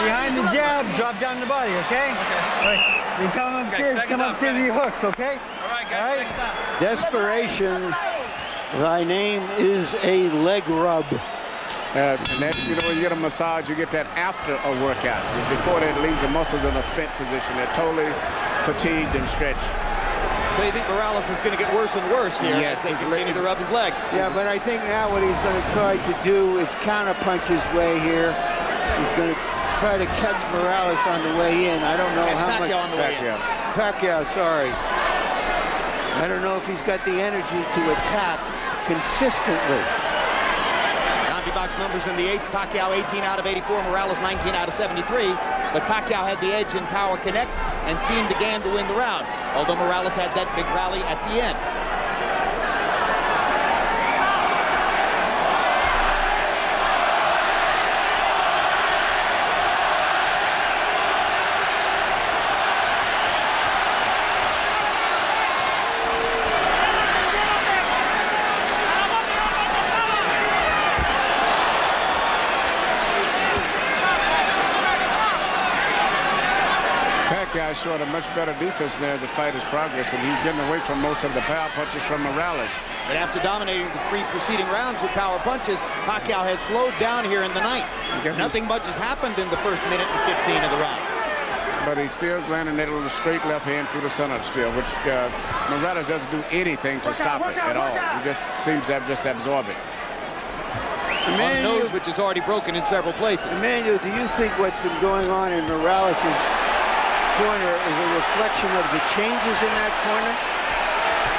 Behind the jab, drop down the body, okay? All right. You come upstairs, with your hooks, okay? All right, guys, take it down. Desperation, thy name is a leg rub. And that, you know, when you get a massage, you get that after a workout. Before that, it leaves the muscles in a spent position. They're totally fatigued and stretched. So you think Morales is going to get worse and worse here Yes, as they continue to rub his legs? Yeah, but I think now what he's going to try to do is counterpunch his way here. He's going to try to catch Morales on the way in. I don't know how much. Pacquiao on the way in. Pacquiao, sorry. I don't know if he's got the energy to attack consistently. Box numbers in the 8th, Pacquiao 18 out of 84, Morales 19 out of 73. But Pacquiao had the edge in power connects and seemed again to win the round, although Morales had that big rally at the end. Pacquiao showed a much better defense there as the fight is progressing. He's getting away from most of the power punches from Morales. But after dominating the 3 preceding rounds with power punches, Pacquiao has slowed down here in the 9th. Nothing much has happened in the first minute and 15 of the round. But he's still landing that little straight left hand through the center still, which Morales doesn't do anything to stop it at all. He just seems to just absorb it. On the nose, which is already broken in several places. Emmanuel, do you think what's been going on in Morales' corner is a reflection of the changes in that corner?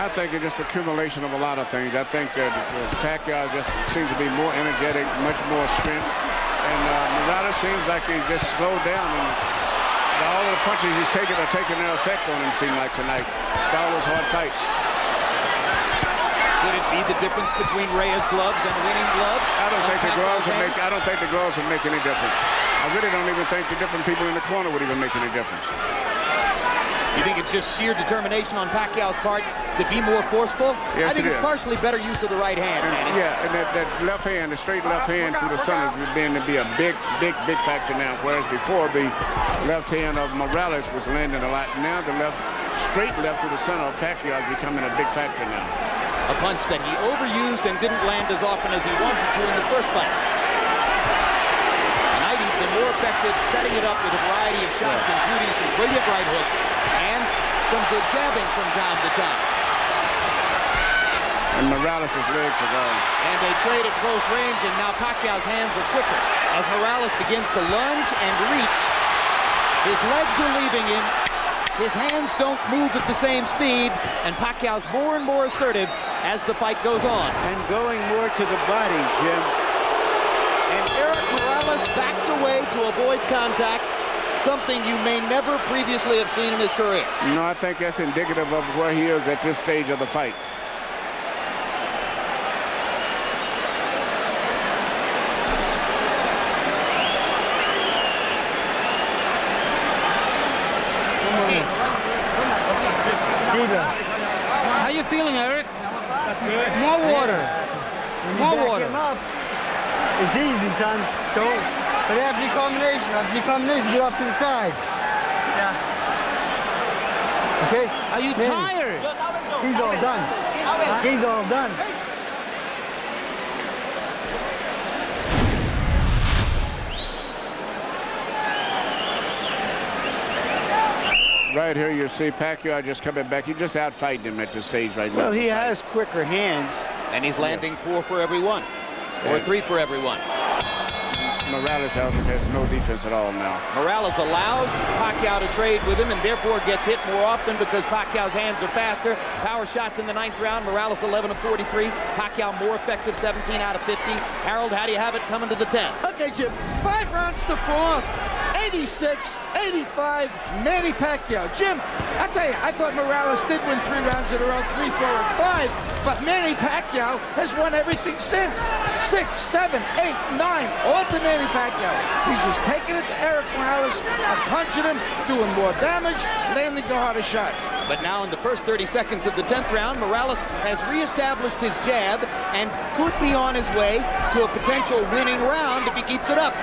I think it's just accumulation of a lot of things. I think Pacquiao just seems to be more energetic, much more strength. And Morales seems like he's just slowed down. And all of the punches he's taking are taking their effect on him, seem like tonight. All those hard fights. Could it be the difference between Reyes' gloves and winning gloves? I don't think the gloves would make any difference. I really don't even think the different people in the corner would even make any difference. You think it's just sheer determination on Pacquiao's part to be more forceful? Yes, I think it's partially better use of the right hand, Manny. Yeah, and that left hand, the straight left hand through the center is beginning to be a big factor now. Whereas before the left hand of Morales was landing a lot. Now the straight left through the center of Pacquiao is becoming a big factor now. A punch that he overused and didn't land as often as he wanted to in the first fight. Tonight he's been more effective setting it up with a variety of shots, including some brilliant right hooks and some good jabbing from time to time. And Morales' legs are going. And they trade at close range, and now Pacquiao's hands are quicker. As Morales begins to lunge and reach, his legs are leaving him. His hands don't move at the same speed, and Pacquiao's more and more assertive as the fight goes on. And going more to the body, Jim. And Erik Morales backed away to avoid contact, something you may never previously have seen in his career. No, I think that's indicative of where he is at this stage of the fight. How you feeling, Erik? Good. More water. More water. It's easy, son. Don't. But after the combination, get off to the side. Yeah. Okay? Are you tired? He's all done. He's all done. Right here you see Pacquiao just coming back. He's just out fighting him at this stage right now. Well, he has quicker hands. And he's landing 4 for every one, or 3 for every one. Morales has no defense at all now. Morales allows Pacquiao to trade with him and therefore gets hit more often because Pacquiao's hands are faster. Power shots in the 9th round. Morales 11 of 43. Pacquiao more effective, 17 out of 50. Harold, how do you have it coming to the 10th? Okay, Jim. 5 rounds to 4. 86, 85, Manny Pacquiao. Jim, I tell you, I thought Morales did win 3 rounds in a row, 3, 4, and 5. But Manny Pacquiao has won everything since. 6, 7, 8, 9, all to Manny Pacquiao. He's just taking it to Erik Morales and punching him, doing more damage, landing the harder shots. But now in the first 30 seconds of the 10th round, Morales has reestablished his jab and could be on his way to a potential winning round if he keeps it up.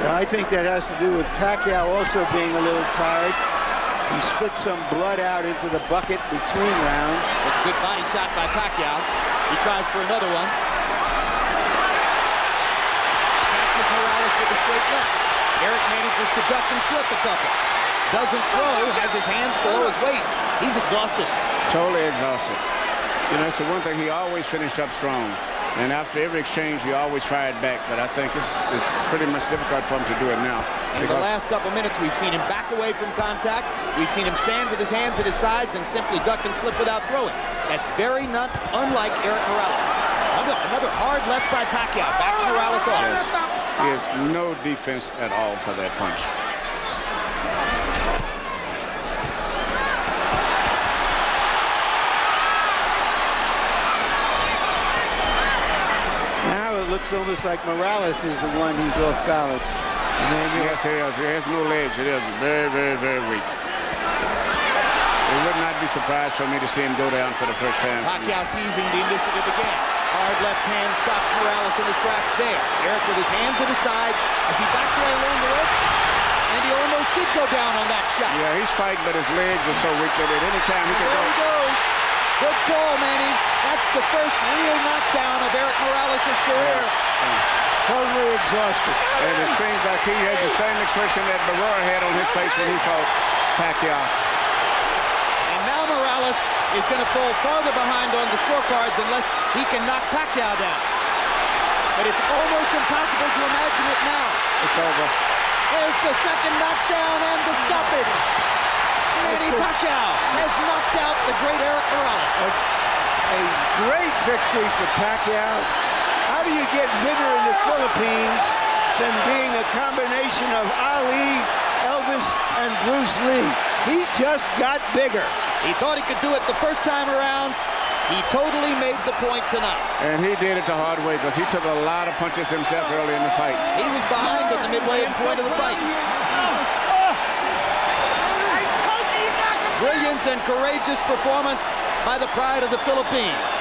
I think that has to do with Pacquiao also being a little tired. He spit some blood out into the bucket between rounds. It's a good body shot by Pacquiao. He tries for another one. Catches Morales with a straight left. Erik manages to duck and slip a couple. Doesn't throw, has his hands below his waist. He's exhausted. Totally exhausted. You know, it's the one thing, he always finished up strong. And after every exchange, he always fired back. But I think it's pretty much difficult for him to do it now. In the last couple minutes, we've seen him back away from contact. We've seen him stand with his hands at his sides and simply duck and slip without throwing. That's very unlike Erik Morales. Another hard left by Pacquiao. Backs Morales off. Yes. He has no defense at all for that punch. Looks almost like Morales is the one who's off balance. Yes, he is. He has no legs. It is very, very, very weak. It would not be surprised for me to see him go down for the first time. Pacquiao seizing the initiative again. Hard left hand stops Morales in his tracks there. Erik with his hands at his sides as he backs away along the ropes. And he almost did go down on that shot. Yeah, he's fighting, but his legs are so weak that at any time he can go. There he goes. Good call, Manny. That's the first real knockdown of Erik Morales' career. Totally exhausted. And it seems like he has the same expression that Barrera had on his face when he fought Pacquiao. And now Morales is going to fall farther behind on the scorecards unless he can knock Pacquiao down. But it's almost impossible to imagine it now. It's over. There's the second knockdown and the stoppage. Manny Pacquiao has knocked out the great Erik Morales. A great victory for Pacquiao. How do you get bigger in the Philippines than being a combination of Ali, Elvis, and Bruce Lee? He just got bigger. He thought he could do it the first time around. He totally made the point tonight. And he did it the hard way because he took a lot of punches himself early in the fight. He was behind at the midway point of the fight. Brilliant and courageous performance by the pride of the Philippines.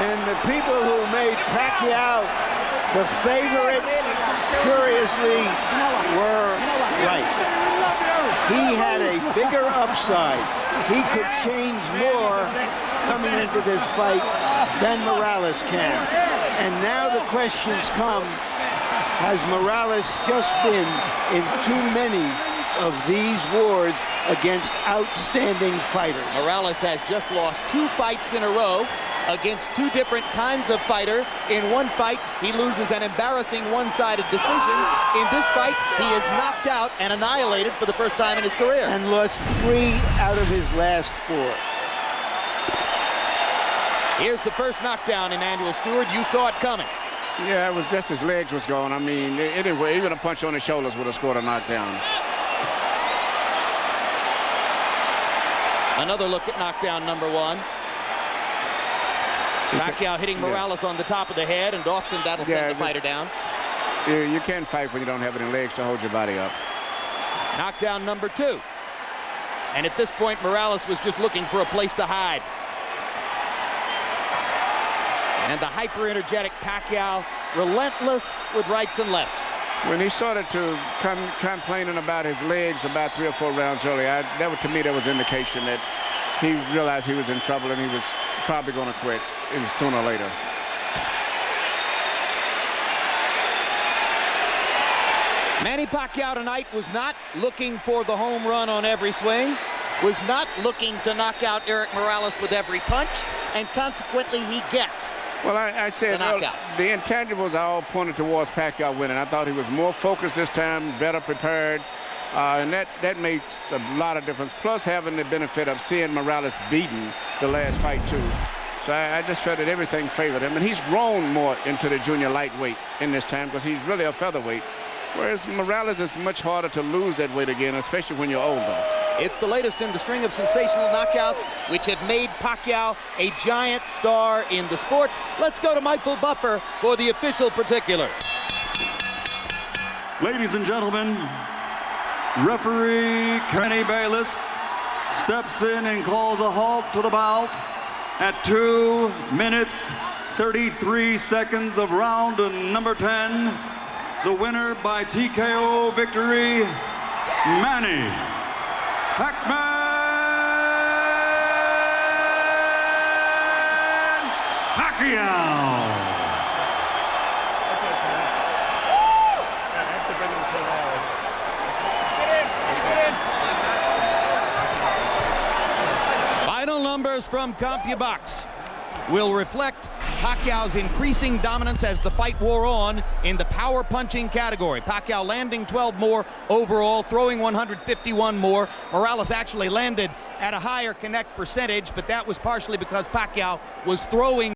And the people who made Pacquiao the favorite, curiously, were right. He had a bigger upside. He could change more coming into this fight than Morales can. And now the questions come, has Morales just been in too many of these wars against outstanding fighters? Morales has just lost 2 fights in a row against 2 different kinds of fighter. In one fight, he loses an embarrassing one-sided decision. In this fight, he is knocked out and annihilated for the first time in his career. And lost 3 out of his last 4. Here's the first knockdown, Emmanuel Stewart. You saw it coming. Yeah, it was just his legs was going. I mean, anyway, even a punch on his shoulders would have scored a knockdown. Another look at knockdown number 1. Pacquiao hitting Morales on the top of the head, and often that'll send the fighter down. You can't fight when you don't have any legs to hold your body up. Knockdown number 2. And at this point, Morales was just looking for a place to hide. And the hyper-energetic Pacquiao, relentless with rights and lefts. When he started to come complaining about his legs about 3 or 4 rounds earlier, to me, that was indication that he realized he was in trouble and he was probably going to quit sooner or later. Manny Pacquiao tonight was not looking for the home run on every swing, was not looking to knock out Erik Morales with every punch, and consequently he gets Well, I said the intangibles all pointed towards Pacquiao winning. I thought he was more focused this time, better prepared, and that makes a lot of difference. Plus having the benefit of seeing Morales beaten the last fight too. So I just felt that everything favored him, and he's grown more into the junior lightweight in this time because he's really a featherweight. Whereas Morales is much harder to lose that weight again, especially when you're older. It's the latest in the string of sensational knockouts which have made Pacquiao a giant star in the sport. Let's go to Michael Buffer for the official particulars. Ladies and gentlemen, referee Kenny Bayless steps in and calls a halt to the bout at 2 minutes 33 seconds of round number 10. the winner by TKO victory, Manny Pacquiao. Final numbers from CompuBox will reflect Pacquiao's increasing dominance as the fight wore on in the power punching category. Pacquiao landing 12 more overall, throwing 151 more. Morales actually landed at a higher connect percentage, but that was partially because Pacquiao was throwing